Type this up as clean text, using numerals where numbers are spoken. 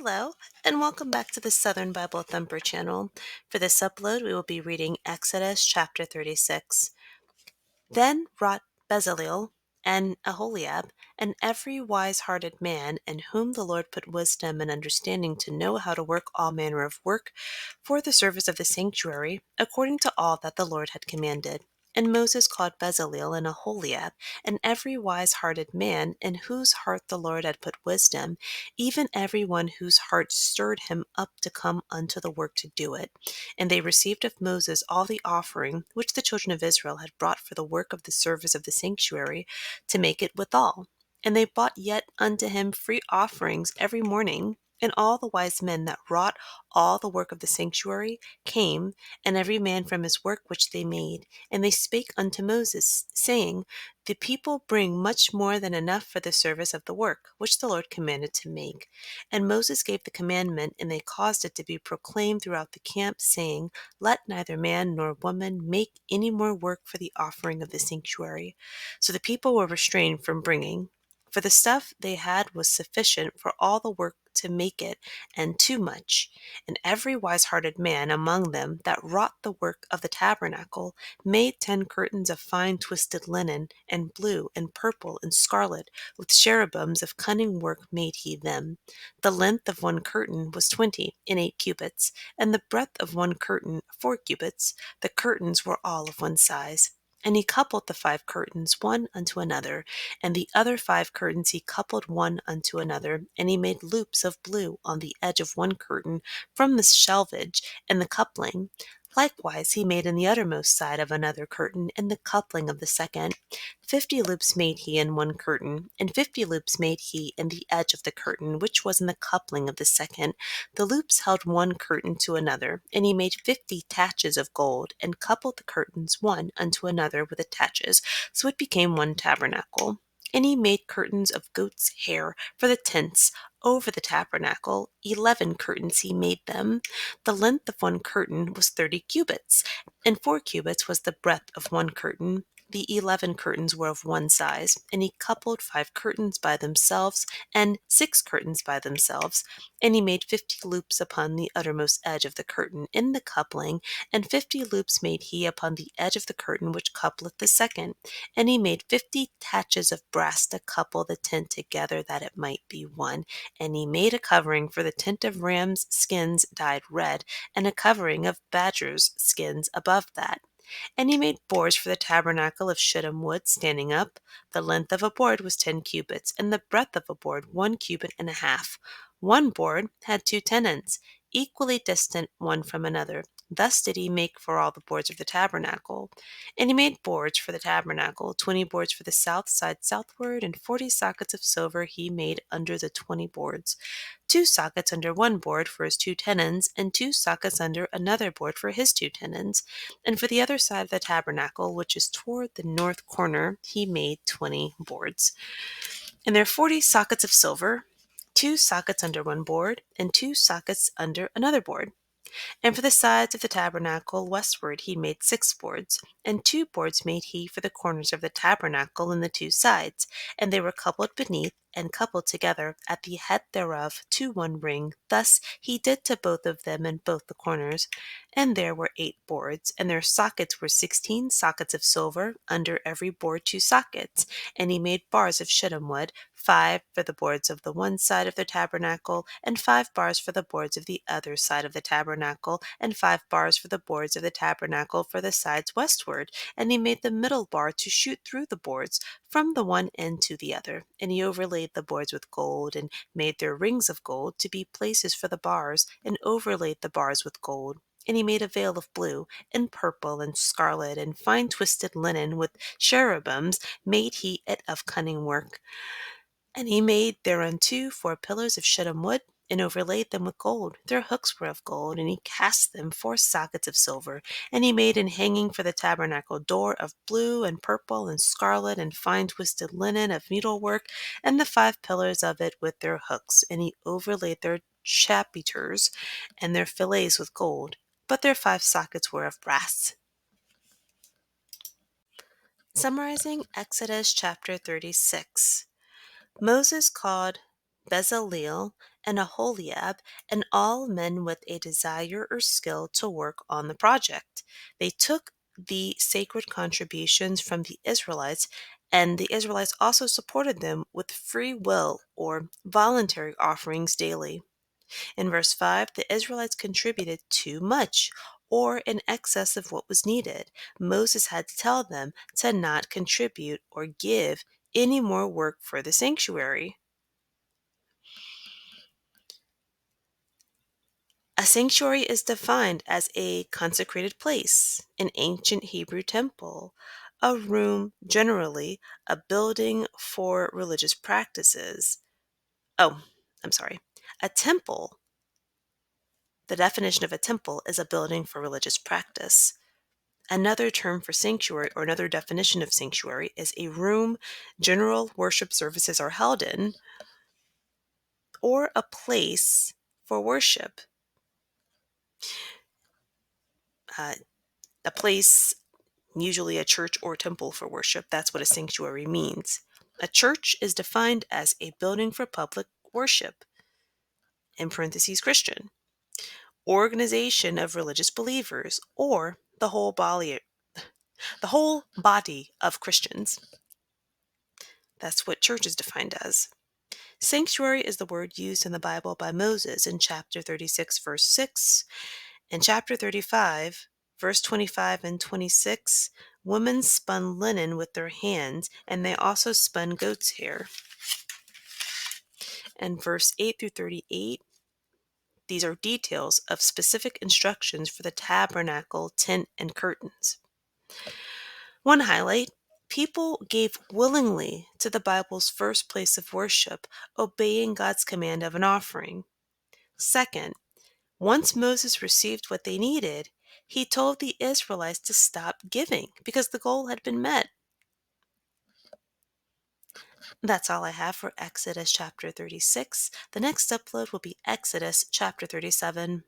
Hello, and welcome back to the Southern Bible Thumper channel. For this upload, we will be reading Exodus chapter 36. Then wrought Bezaleel and Aholiab, and every wise-hearted man, in whom the Lord put wisdom and understanding to know how to work all manner of work for the service of the sanctuary, according to all that the Lord had commanded. And Moses called Bezaleel and Aholiab, and every wise-hearted man, in whose heart the Lord had put wisdom, even every one whose heart stirred him up to come unto the work to do it. And they received of Moses all the offering which the children of Israel had brought for the work of the service of the sanctuary, to make it withal. And they brought yet unto him free offerings every morning. And all the wise men that wrought all the work of the sanctuary came, and every man from his work which they made. And they spake unto Moses, saying, The people bring much more than enough for the service of the work, which the Lord commanded to make. And Moses gave the commandment, and they caused it to be proclaimed throughout the camp, saying, Let neither man nor woman make any more work for the offering of the sanctuary. So the people were restrained from bringing, for the stuff they had was sufficient for all the work to make it, and too much. And every wise-hearted man among them that wrought the work of the tabernacle made 10 curtains of fine twisted linen, and blue, and purple, and scarlet, with cherubims of cunning work made he them. The length of one curtain was 20 and 8 cubits, and the breadth of one curtain 4 cubits. The curtains were all of one size. And he coupled the 5 curtains one unto another, and the other 5 curtains he coupled one unto another, and he made loops of blue on the edge of one curtain from the shelvage and the coupling. Likewise he made in the uttermost side of another curtain and the coupling of the second. 50 loops made he in one curtain, and 50 loops made he in the edge of the curtain which was in the coupling of the second. The loops held one curtain to another, and he made 50 taches of gold, and coupled the curtains one unto another with the taches, so it became one tabernacle. And he made curtains of goat's hair for the tents over the tabernacle. 11 curtains he made them. The length of one curtain was 30 cubits, and 4 cubits was the breadth of one curtain. The 11 curtains were of one size, and he coupled 5 curtains by themselves, and 6 curtains by themselves. And he made 50 loops upon the uttermost edge of the curtain in the coupling, and 50 loops made he upon the edge of the curtain which coupleth the second. And he made 50 taches of brass to couple the tent together, that it might be one. And he made a covering for the tent of rams' skins dyed red, and a covering of badgers' skins above that. And he made boards for the tabernacle of shittim wood standing up. The length of a board was 10 cubits, and the breadth of a board 1 cubit and a half. One board had 2 tenons, equally distant one from another. Thus did he make for all the boards of the tabernacle. And he made boards for the tabernacle, 20 boards for the south side southward, and 40 sockets of silver he made under the 20 boards. 2 sockets under one board for his 2 tenons, and 2 sockets under another board for his 2 tenons. And for the other side of the tabernacle, which is toward the north corner, he made 20 boards. And there are 40 sockets of silver, 2 sockets under one board, and 2 sockets under another board. And for the sides of the tabernacle westward he made 6 boards, and 2 boards made he for the corners of the tabernacle and the 2 sides, and they were coupled beneath, and coupled together at the head thereof to one ring. Thus he did to both of them in both the corners. And there were 8 boards, and their sockets were 16 sockets of silver, under every board 2 sockets. And he made bars of shittim wood, 5 for the boards of the one side of the tabernacle, and 5 bars for the boards of the other side of the tabernacle, and 5 bars for the boards of the tabernacle for the sides westward. And he made the middle bar to shoot through the boards from the one end to the other. And he overlaid the boards with gold, and made their rings of gold to be places for the bars, and overlaid the bars with gold. And he made a veil of blue, and purple, and scarlet, and fine twisted linen, with cherubims made he it of cunning work. And he made thereunto 4 pillars of shittim wood, and overlaid them with gold. Their hooks were of gold, and he cast them 4 sockets of silver. And he made an hanging for the tabernacle door of blue, and purple, and scarlet, and fine twisted linen of needlework, and the 5 pillars of it with their hooks. And he overlaid their chapiters and their fillets with gold, but their 5 sockets were of brass. Summarizing Exodus chapter 36. Moses called Bezaleel and Aholiab, and all men with a desire or skill to work on the project. They took the sacred contributions from the Israelites, and the Israelites also supported them with free will or voluntary offerings daily. In verse 5, the Israelites contributed too much, or in excess of what was needed. Moses had to tell them to not contribute or give any more work for the sanctuary. A sanctuary is defined as a consecrated place, an ancient Hebrew temple, a room, generally a building for religious practices. Oh, I'm sorry. A temple, the definition of a temple is a building for religious practice. Another term for sanctuary, or another definition of sanctuary, is a room general worship services are held in, or a place for worship. Uh, a place, usually a church or temple for worship, that's what a sanctuary means. A church is defined as a building for public worship, in parentheses Christian, organization of religious believers, or the whole body of Christians. That's what church is defined as. Sanctuary is the word used in the Bible by Moses in chapter 36, verse 6. In chapter 35, verse 25 and 26, women spun linen with their hands, and they also spun goat's hair. And verse 8 through 38, these are details of specific instructions for the tabernacle, tent, and curtains. One highlight: people gave willingly to the Bible's first place of worship, obeying God's command of an offering. Second, once Moses received what they needed, he told the Israelites to stop giving because the goal had been met. That's all I have for Exodus chapter 36. The next upload will be Exodus chapter 37.